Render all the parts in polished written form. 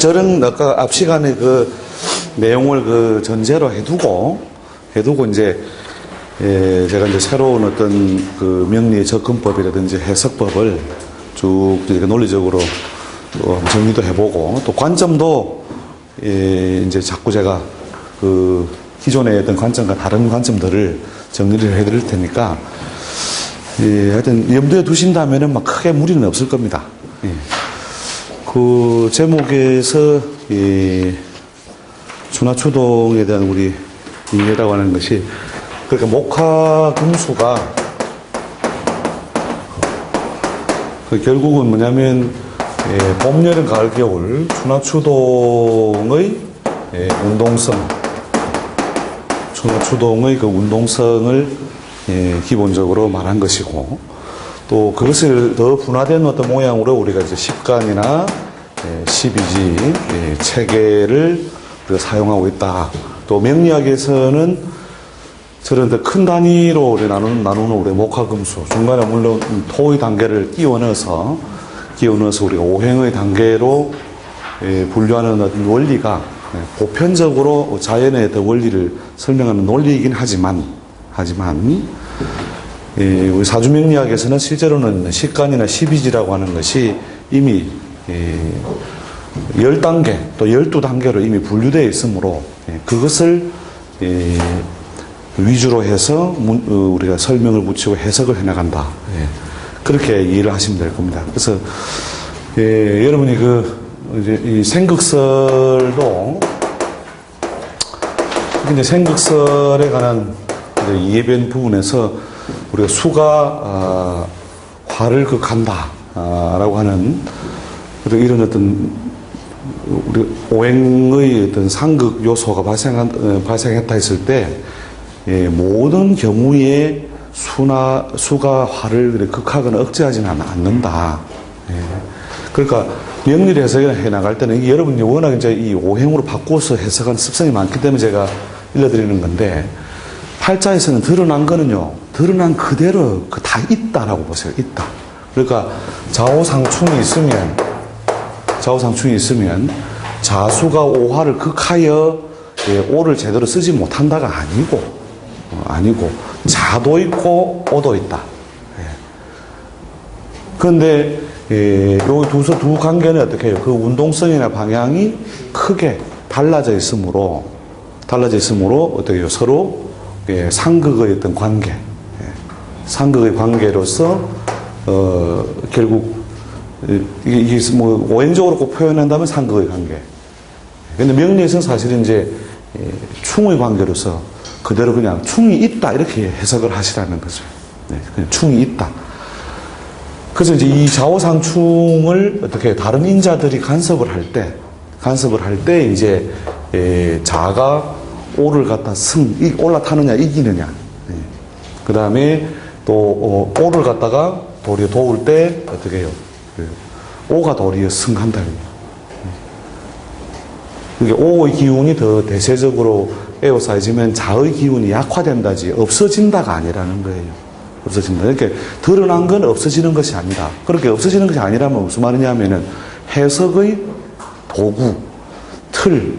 저는 아까 앞 시간에 그 내용을 그 전제로 해두고 이제 제가 이제 새로운 어떤 그 명리의 접근법이라든지 해석법을 쭉 이렇게 논리적으로 정리도 해보고 또 관점도 이제 자꾸 제가 그 기존의 어떤 관점과 다른 관점들을 정리를 해드릴 테니까 하여튼 염두에 두신다면은 막 크게 무리는 없을 겁니다. 그 제목에서 추나추동에 대한 우리 이해라고 하는 것이 그러니까 목화금수가 결국은 뭐냐면 봄, 여름, 가을, 겨울 추나추동의 운동성, 추나추동의 그 운동성을 기본적으로 말한 것이고 또 그것을 더 분화된 어떤 모양으로 우리가 이제 십간이나 12지 체계를 우리가 사용하고 있다. 또 명리학에서는 저런 더 큰 단위로 나누는 우리 목화금수 중간에 물론 토의 단계를 끼워 넣어서 우리가 오행의 단계로 분류하는 어떤 원리가 보편적으로 자연의 어떤 원리를 설명하는 논리이긴 하지만 우리 사주명리학에서는 실제로는 십간이나 12지라고 하는 것이 이미 10단계 또 12단계로 이미 분류되어 있으므로 그것을 위주로 해서 우리가 설명을 붙이고 해석을 해나간다. 그렇게 이해를 하시면 될 겁니다. 그래서 여러분이 이제 이 생극설도 이제 생극설에 관한 이해변 부분에서 우리가 수가 화를 극한다라고 하는 이런 어떤 우리 오행의 어떤 상극 요소가 발생했다 했을 때 모든 경우에 수가 화를 극하거나 억제하지는 않는다. 그러니까 명리를 해석해 나갈 때는 여러분이 워낙 이제 이 오행으로 바꿔서 해석하는 습성이 많기 때문에 제가 일러드리는 건데 팔자에서는 드러난 거는요, 드러난 그대로 다 있다라고 보세요. 있다. 그러니까 좌우상충이 있으면 자수가 오화를 극하여 오를 제대로 쓰지 못한다가 아니고 자도 있고 오도 있다. 그런데 요 두 관계는 어떻게 해요? 그 운동성이나 방향이 크게 달라져 있으므로 어떻게 해요? 서로 상극의 어떤 관계, 상극의 관계로서 결국 이게 뭐 오행적으로 꼭 표현한다면 상극의 관계. 근데 명리에서는 사실은 이제 충의 관계로서 그대로 그냥 충이 있다 이렇게 해석을 하시라는 거죠. 그냥 충이 있다. 그래서 이제 이 좌우상충을 어떻게 다른 인자들이 간섭을 할 때 이제 자가 오를 갖다 올라타느냐 이기느냐. 그 다음에 또 오를 갖다가 도리어 도울 때 어떻게 해요? 오가 도리어 승한다. 그러니까 오의 기운이 더 대세적으로 에워싸여지면 자의 기운이 약화된다지 없어진다가 아니라는 거예요. 없어진다. 이렇게 드러난 건 없어지는 것이 아니다. 그렇게 없어지는 것이 아니라면 무슨 말이냐면은 해석의 도구, 틀,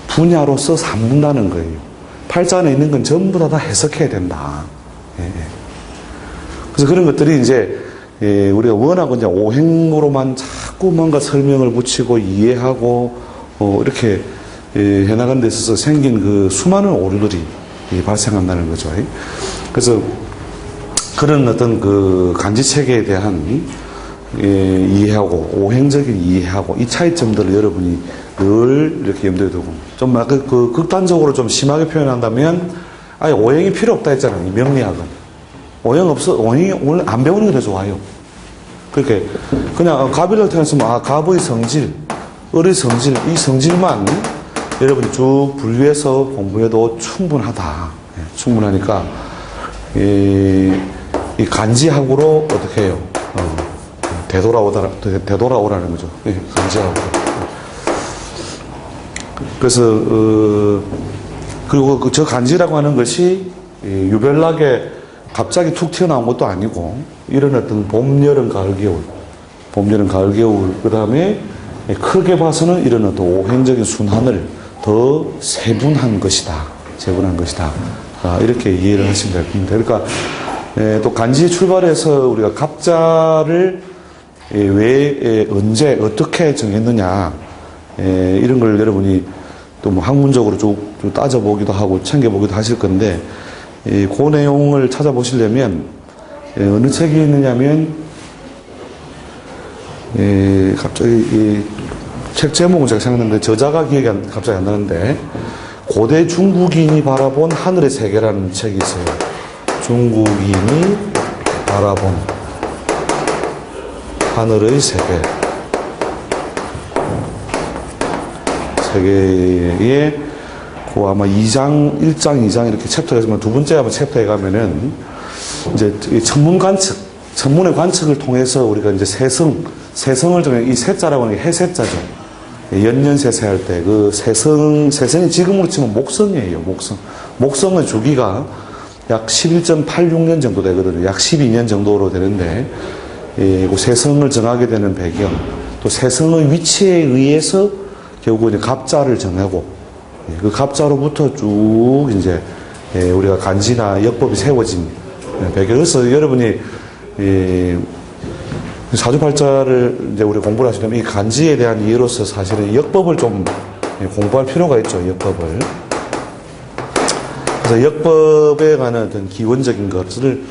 분야로서 삼는다는 거예요. 팔자 안에 있는 건 전부 다 해석해야 된다. 그래서 그런 것들이 이제 우리가 워낙 이제 오행으로만 자꾸 뭔가 설명을 붙이고 이해하고 이렇게 해나가는 데 있어서 생긴 그 수많은 오류들이 발생한다는 거죠. 그래서 그런 어떤 그 간지체계에 대한 이해하고 오행적인 이해하고 이 차이점들을 여러분이 늘 이렇게 염두에 두고 좀 그 극단적으로 좀 심하게 표현한다면 아예 오행이 필요 없다 했잖아요. 이 명리학은 오행이 오늘 안 배우는 게 더 좋아요. 그렇게 그냥 갑일을 태어났으면 갑의 성질, 을의 성질, 이 성질만 여러분이 쭉 분류해서 공부해도 충분하다. 충분하니까 이 간지학으로 어떻게 해요? 되돌아오라는 거죠. 간지하고. 그래서 그리고 저 간지라고 하는 것이 유별나게 갑자기 툭 튀어나온 것도 아니고 이런 어떤 봄, 여름, 가을, 겨울 그 다음에 크게 봐서는 이런 어떤 오행적인 순환을 더 세분한 것이다. 세분한 것이다. 이렇게 이해를 하시면 될 겁니다. 그러니까 또 간지에 출발해서 우리가 갑자를 왜, 언제, 어떻게 정했느냐, 이런 걸 여러분이 또 뭐 학문적으로 쭉 따져보기도 하고 챙겨보기도 하실 건데, 그 내용을 찾아보시려면, 어느 책이 있느냐면, 갑자기 책 제목은 제가 생각났는데, 저자가 기억이 갑자기 안 나는데, 고대 중국인이 바라본 하늘의 세계라는 책이 있어요. 중국인이 바라본 하늘의 세계. 세계에 그 아마 1장, 2장 이렇게 챕터가 있으면 두 번째 아마 챕터에 가면은 이제 천문 관측, 천문의 관측을 통해서 우리가 이제 세성을 정해, 이 세자라고 하는 게 해세자죠. 연년세세 할 때 그 세성이 지금으로 치면 목성이에요. 목성의 주기가 약 11.86년 정도 되거든요. 약 12년 정도로 되는데, 그 세성을 정하게 되는 배경, 또 세성의 위치에 의해서 결국 이제 갑자를 정하고, 그 갑자로부터 쭉 이제 우리가 간지나 역법이 세워진 배경에서 여러분이 사주팔자를 이제 우리 공부를 하시려면 이 간지에 대한 이해로서 사실은 역법을 좀 공부할 필요가 있죠. 역법을. 그래서 역법에 관한 어떤 기원적인 것을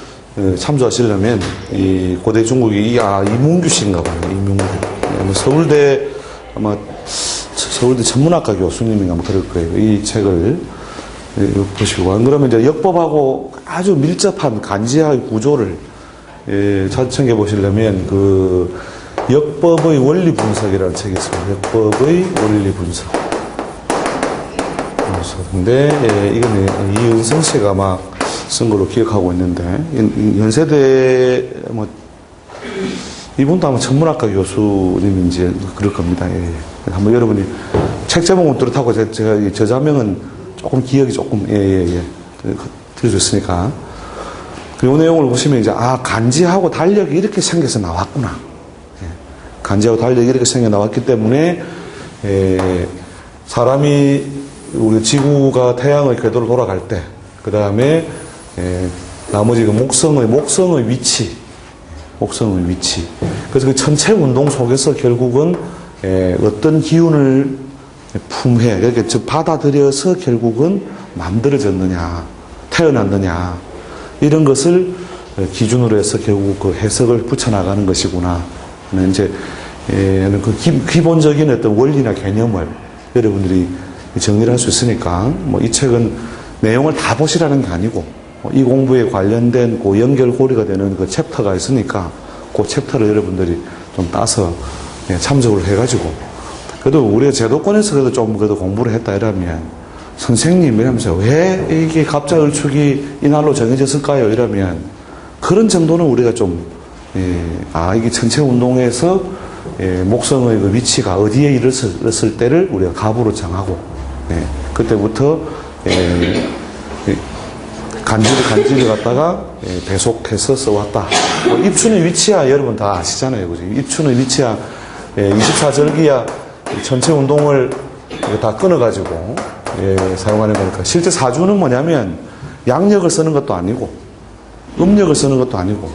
참조하시려면 이 고대 중국이 이문규 씨인가 봐요. 이문규. 서울대 천문학과 교수님인가 뭐 그럴 거예요. 이 책을 보시고. 안 그러면 이제 역법하고 아주 밀접한 간지의 구조를 찾아챙겨 보시려면 그 역법의 원리 분석이라는 책이 있습니다. 역법의 원리 분석. 근데 이거는 이은성 씨가 아마 쓴 걸로 기억하고 있는데 연세대 뭐 이분도 아마 천문학과 교수님인지 그럴 겁니다. 한번 여러분이 책 제목은 뚜렷하고 제가 저자명은 조금 기억이 조금 들어줬으니까. 이 내용을 보시면 이제 간지하고 달력이 이렇게 생겨서 나왔구나. 간지하고 달력이 이렇게 생겨 나왔기 때문에 사람이 우리 지구가 태양의 궤도를 돌아갈 때, 그 다음에 나머지 그 목성의 위치. 그래서 그 전체 운동 속에서 결국은 어떤 기운을 품해, 이렇게 즉 받아들여서 결국은 만들어졌느냐, 태어났느냐, 이런 것을 기준으로 해서 결국 그 해석을 붙여나가는 것이구나. 이제 그 기본적인 어떤 원리나 개념을 여러분들이 정리를 할 수 있으니까, 뭐 이 책은 내용을 다 보시라는 게 아니고, 이 공부에 관련된 그 연결고리가 되는 그 챕터가 있으니까, 그 챕터를 여러분들이 좀 따서 참조를 해가지고, 그래도 우리가 제도권에서 그래도 좀 그래도 공부를 했다 이러면, 선생님 이러면서 왜 이게 갑자을축이 이날로 정해졌을까요? 이러면, 그런 정도는 우리가 좀, 이게 전체 운동에서 목성의 그 위치가 어디에 이르렀을 때를 우리가 갑으로 정하고, 그때부터 간지를 갖다가 배속해서 써왔다. 뭐 입춘의 위치야 여러분 다 아시잖아요. 그죠? 입춘의 위치야 24절기야 전체 운동을 다 끊어가지고 사용하는 거니까. 실제 사주는 뭐냐면 양력을 쓰는 것도 아니고 음력을 쓰는 것도 아니고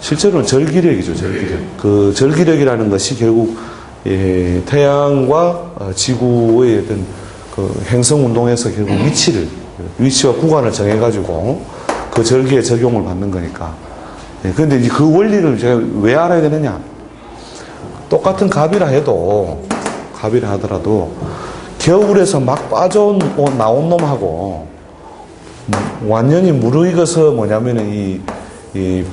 실제로는 절기력이죠. 절기력. 그 절기력이라는 것이 결국 태양과 지구의 어떤 그 행성 운동에서 결국 위치와 구간을 정해가지고 그 절기에 적용을 받는 거니까. 그런데 이제 그 원리를 제가 왜 알아야 되느냐? 똑같은 갑이라 하더라도 겨울에서 막 나온 놈하고 완전히 무르익어서 뭐냐면은 이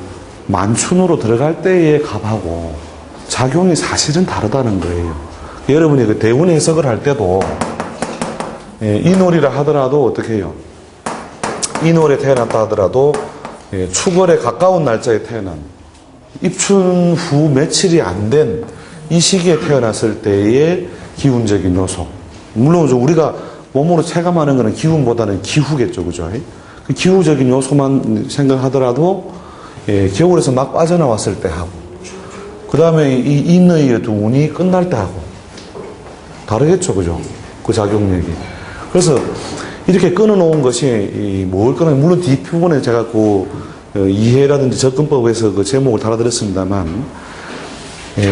만춘으로 들어갈 때의 갑하고 작용이 사실은 다르다는 거예요. 여러분이 그 대운 해석을 할 때도 인월이라 하더라도 어떻게 해요? 인월에 태어났다 하더라도 축월에 가까운 날짜에 태어난 입춘 후 며칠이 안 된 이 시기에 태어났을 때의 기운적인 요소. 물론 우리가 몸으로 체감하는 것은 기운보다는 기후겠죠. 그죠? 그 기후적인 요소만 생각하더라도 겨울에서 막 빠져나왔을 때 하고 그 다음에 이 인의 운이 끝날 때 하고 다르겠죠, 그죠? 그 작용력이. 그래서 이렇게 끊어놓은 것이 뭘 끊어, 물론 뒷부분에 제가 그 이해라든지 접근법에서 그 제목을 달아드렸습니다만,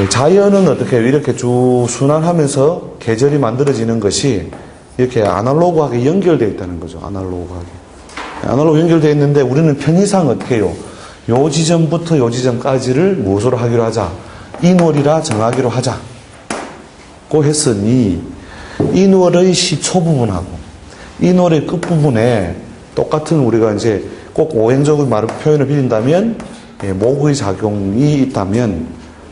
자연은 어떻게 이렇게 쭉 순환하면서 계절이 만들어지는 것이 이렇게 아날로그하게 연결되어 있다는 거죠. 아날로그 연결되어 있는데 우리는 편의상 어떻게 해요? 요 지점부터 요 지점까지를 무엇으로 하기로 하자? 인월이라 정하기로 하자. 고 했으니 인월의 시초 부분하고 인월의 끝부분에 똑같은 우리가 이제 꼭 오행적인 표현을 빌린다면 목의 작용이 있다면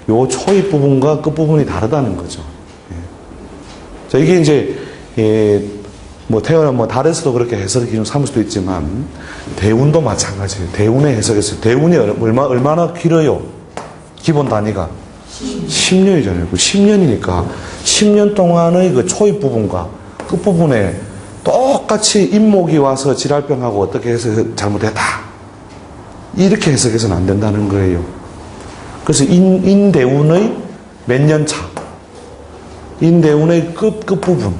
요 초입 부분과 끝부분이 다르다는 거죠. 자, 이게 이제 뭐 태어난 뭐 달에서도 그렇게 해석의 기준 삼을 수도 있지만 대운도 마찬가지예요. 대운의 해석에서 대운이 얼마나 길어요? 기본 단위가 10년이잖아요. 10년이니까 10년 동안의 그 초입 부분과 끝부분에 똑같이 인목이 와서 질할병하고 어떻게 해서 잘못했다. 이렇게 해석해서는 안 된다는 거예요. 그래서 인대운의 몇 년 차, 인대운의 끝부분,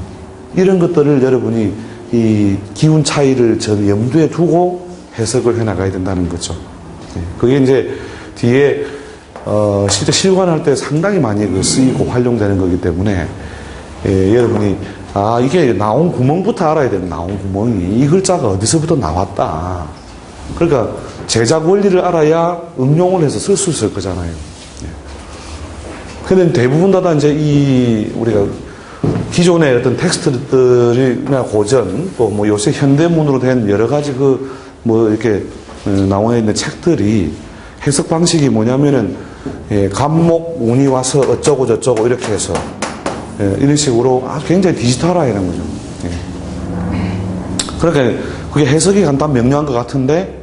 이런 것들을 여러분이 이 기운 차이를 전 염두에 두고 해석을 해 나가야 된다는 거죠. 그게 이제 뒤에 실제 실관할 때 상당히 많이 쓰이고 활용되는 거기 때문에 여러분이 이게 나온 구멍부터 알아야 되는, 나온 구멍이 이 글자가 어디서부터 나왔다. 그러니까 제작 원리를 알아야 응용을 해서 쓸 수 있을 거잖아요. 근데 대부분 다 이제 우리가 기존의 어떤 텍스트들이나 고전, 또 뭐 요새 현대문으로 된 여러 가지 뭐 이렇게 나와 있는 책들이 해석 방식이 뭐냐면은 간목 운이 와서 어쩌고 저쩌고 이렇게 해서 이런 식으로 굉장히 디지털화하는 거죠. 그러니까 그게 해석이 간단 명료한 것 같은데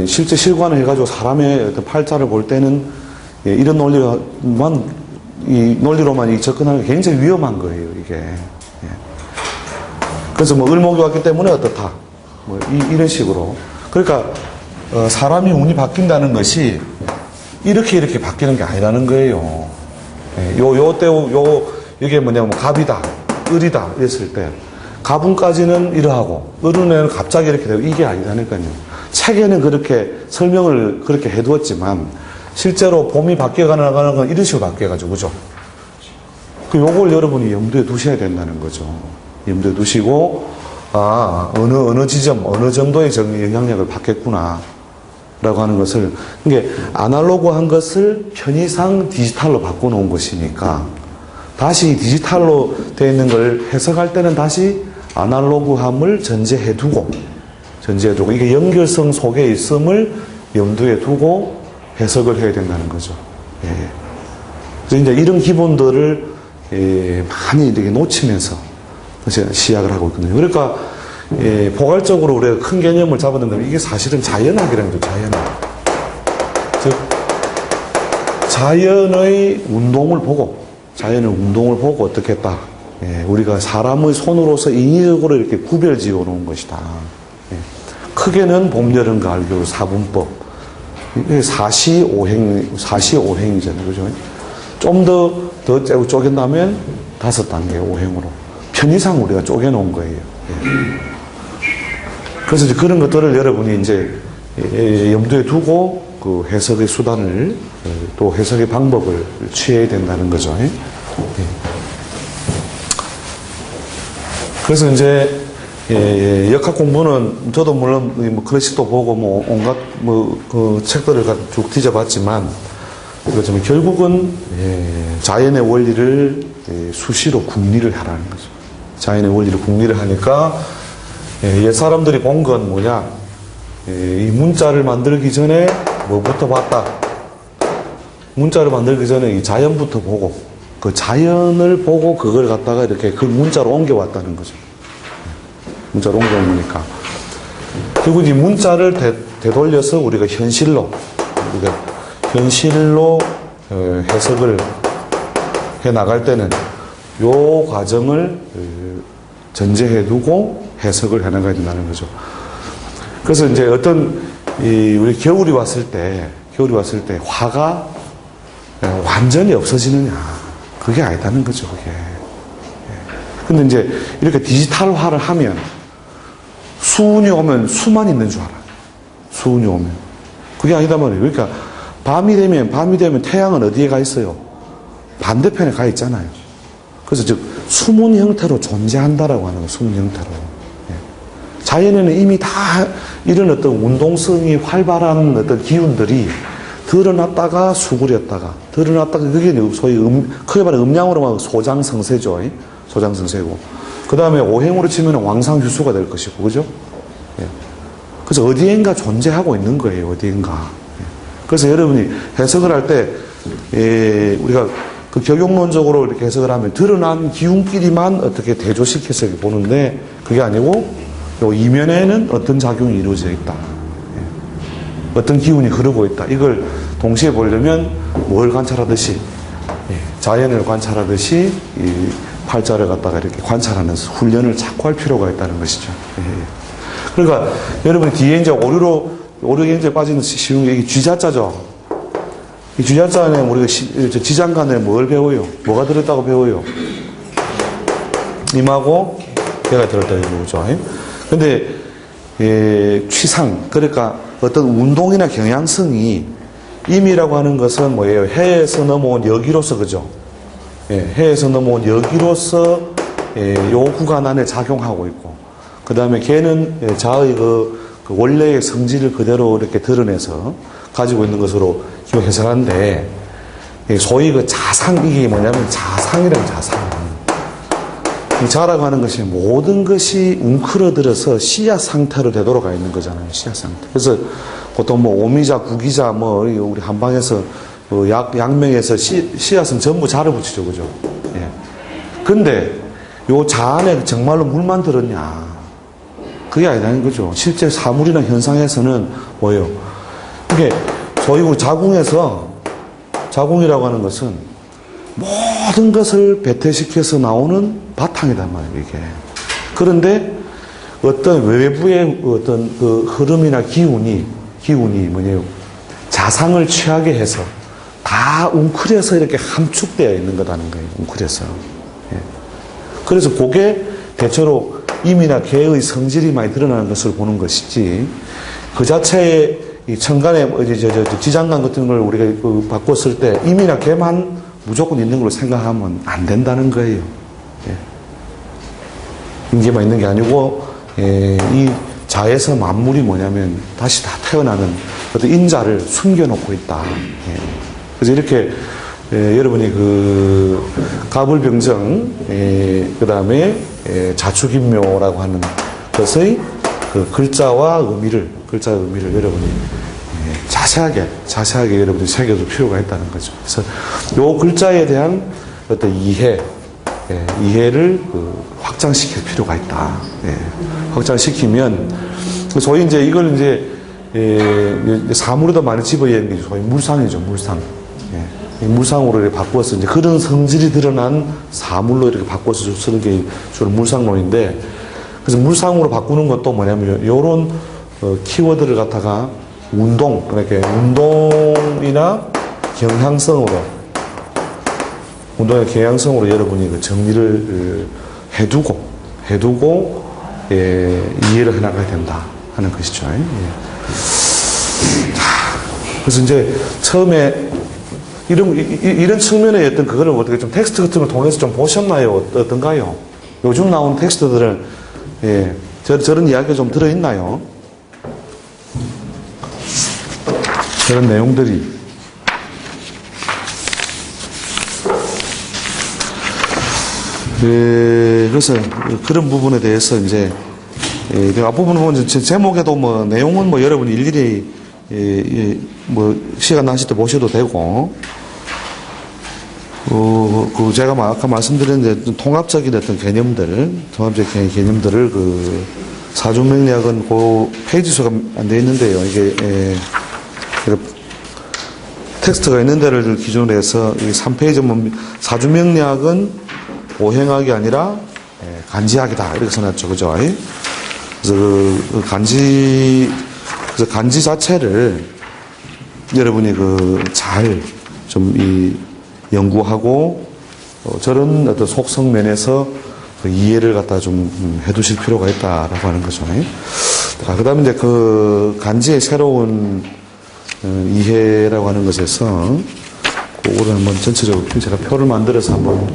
실제 실관을 해가지고 사람의 어떤 팔자를 볼 때는 이런 논리로만 접근하는 게 굉장히 위험한 거예요, 이게. 그래서 뭐 을목이 왔기 때문에 어떻다. 뭐 이런 식으로. 그러니까 사람이 운이 바뀐다는 것이 이렇게 바뀌는 게 아니라는 거예요. 이게 뭐냐면 갑이다, 을이다 이랬을 때 갑운까지는 이러하고 을운에는 갑자기 이렇게 되고 이게 아니라니까요. 책에는 그렇게 설명을 그렇게 해두었지만 실제로 봄이 바뀌어가는 건 이런 식으로 바뀌어가지고, 그죠? 요걸 여러분이 염두에 두셔야 된다는 거죠. 염두에 두시고, 어느 지점, 어느 정도의 영향력을 받겠구나. 라고 하는 것을, 이게 아날로그 한 것을 편의상 디지털로 바꿔놓은 것이니까, 다시 디지털로 되어 있는 걸 해석할 때는 다시 아날로그함을 전제해두고, 이게 연결성 속에 있음을 염두에 두고 해석을 해야 된다는 거죠. 그래서 이제 이런 기본들을 많이 이렇게 놓치면서 시작을 하고 있거든요. 그러니까 포괄적으로 우리가 큰 개념을 잡았는데 이게 사실은 자연학이라는 거죠. 자연학. 즉 자연의 운동을 보고 어떻게 했다. 우리가 사람의 손으로서 인위적으로 이렇게 구별지어 놓은 것이다. 크게는 봄, 여름, 가을, 겨울 사분법. 사시오행이잖아요. 그죠? 좀 더 쪼갠다면 5단계 오행으로. 편의상 우리가 쪼개놓은 거예요. 그래서 이제 그런 것들을 여러분이 이제 염두에 두고 그 해석의 수단을 또 해석의 방법을 취해야 된다는 거죠. 그래서 이제 역학 공부는 저도 물론 뭐 클래식도 보고 뭐 온갖 그 책들을 쭉 뒤져봤지만 그렇지만 결국은 자연의 원리를 수시로 궁리를 하라는 거죠. 자연의 원리를 궁리를 하니까 옛 사람들이 본 건 뭐냐? 이 문자를 만들기 전에 뭐부터 봤다? 문자를 만들기 전에 이 자연부터 보고 그 자연을 보고 그걸 갖다가 이렇게 그 문자로 옮겨왔다는 거죠. 문자로 옮겨오니까 결국 이 문자를 되돌려서 우리가 현실로 해석을 해 나갈 때는 요 과정을 전제해 두고 해석을 해 나가야 된다는 거죠. 그래서 이제 우리 겨울이 왔을 때 화가 완전히 없어지느냐. 그게 아니다는 거죠, 그게. 근데 이제 이렇게 디지털화를 하면 수운이 오면 수만 있는 줄 알아요. 수운이 오면. 그게 아니다 말이에요. 그러니까 밤이 되면 태양은 어디에 가 있어요? 반대편에 가 있잖아요. 그래서 즉 수문 형태로 존재한다라고 하는 거예요. 수문 형태로. 예. 자연에는 이미 다 이런 어떤 운동성이 활발한 어떤 기운들이 드러났다가 수그렸다가 드러났다가 그게 소위 크게 말해 음양으로 말하면 소장성세죠. 소장성세고 그 다음에 오행으로 치면 왕상휴수가 될 것이고 그죠? 예. 그래서 어디엔가 존재하고 있는 거예요. 어디엔가. 예. 그래서 여러분이 해석을 할 때 우리가 그 격용론적으로 이렇게 해석을 하면 드러난 기운끼리만 어떻게 대조시켜서 보는데 그게 아니고 요 이면에는 어떤 작용이 이루어져 있다. 어떤 기운이 흐르고 있다. 이걸 동시에 보려면 뭘 관찰하듯이 자연을 관찰하듯이 이 팔자를 갖다가 이렇게 관찰하는 훈련을 자꾸 할 필요가 있다는 것이죠. 그러니까 여러분이 뒤에 이제 오류에 이제 빠지는 쉬운 게 이게 쥐자자죠. 이 쥐자자는 우리가 지장간에 뭘 배워요? 뭐가 들었다고 배워요? 임하고 개가 들었다고 배우죠. 근데 취상 그러니까 어떤 운동이나 경향성이 임이라고 하는 것은 뭐예요? 해에서 넘어온 여기로서 그죠? 해에서 넘어온 여기로서 요 구간 안에 작용하고 있고 그 다음에 개는 자의 그 원래의 성질을 그대로 이렇게 드러내서 가지고 있는 것으로 해석하는데 소위 그 자상 이게 뭐냐면 자상이라는 자상 이 자라고 하는 것이 모든 것이 웅크러들어서 씨앗 상태로 되돌아가 있는 거잖아요. 씨앗 상태. 그래서 보통 뭐 오미자, 구기자, 뭐 우리 한방에서 양명에서 씨앗은 전부 자를 붙이죠, 그죠? 예. 근데 요 자 안에 정말로 물만 들었냐? 그게 아니라는 거죠. 실제 사물이나 현상에서는 뭐예요? 이게 소위 우리 자궁이라고 하는 것은 모든 것을 배태시켜서 나오는 바탕이단 말이에요, 이게. 그런데 어떤 외부의 어떤 그 흐름이나 기운이 뭐냐요? 자상을 취하게 해서 다 웅크려서 이렇게 함축되어 있는 거라는 거예요, 웅크려서. 예. 그래서 그게 대체로 임이나 개의 성질이 많이 드러나는 것을 보는 것이지, 그 자체의 이 천간에, 지장간 같은 걸 우리가 바꿨을 때 임이나 개만 무조건 있는 걸로 생각하면 안 된다는 거예요. 예. 인계만 있는 게 아니고, 이 자에서 만물이 뭐냐면 다시 다 태어나는 어떤 인자를 숨겨놓고 있다. 예. 그래서 이렇게, 여러분이 그, 가불병정, 그 다음에 자축인묘라고 하는 것의 그 글자의 의미를 여러분이 자세하게 여러분이 새겨둘 필요가 있다는 거죠. 그래서 요 글자에 대한 어떤 이해를 확장시킬 필요가 있다. 확장시키면 소위 이제 이걸 이제 사물에도 많이 집어넣는 게 소위 물상이죠, 물상. 물상으로 이렇게 바꿔서 이제 그런 성질이 드러난 사물로 이렇게 바꿔서 쓰는 게 주로 물상론인데, 그래서 물상으로 바꾸는 것도 뭐냐면 요런 키워드를 갖다가 운동, 그러니까 운동이나 경향성으로 여러분이 그 정리를 해두고 이해를 해나가야 된다 하는 것이죠. 그래서 이제 처음에 이런 측면의 어떤 그거를 어떻게 좀 텍스트 같은 걸 통해서 좀 보셨나요? 어떤가요? 요즘 나온 텍스트들은 저런 이야기가 좀 들어있나요? 그런 내용들이. 그래서 그런 부분에 대해서 이제 앞부분을 보면 제목에도 뭐 내용은 뭐 여러분이 일일이 뭐 시간 나실 때 보셔도 되고, 그 제가 아까 말씀드린 이제 통합적인 어떤 개념들을 그 사주명리학은 그 페이지 수가 안 돼 있는데요. 이게 텍스트가 있는 데를 기준으로 해서 이 3페이지 사주명리학은 오행학이 아니라 간지학이다 이렇게 써놨죠, 그죠? 그래서 그 간지 자체를 여러분이 잘 좀 연구하고 저런 어떤 속성 면에서 그 이해를 갖다 좀 해두실 필요가 있다라고 하는 거죠. 자, 그 다음에 이제 그 간지의 새로운 이해라고 하는 것에서 그거를 한번 전체적으로 제가 표를 만들어서 한번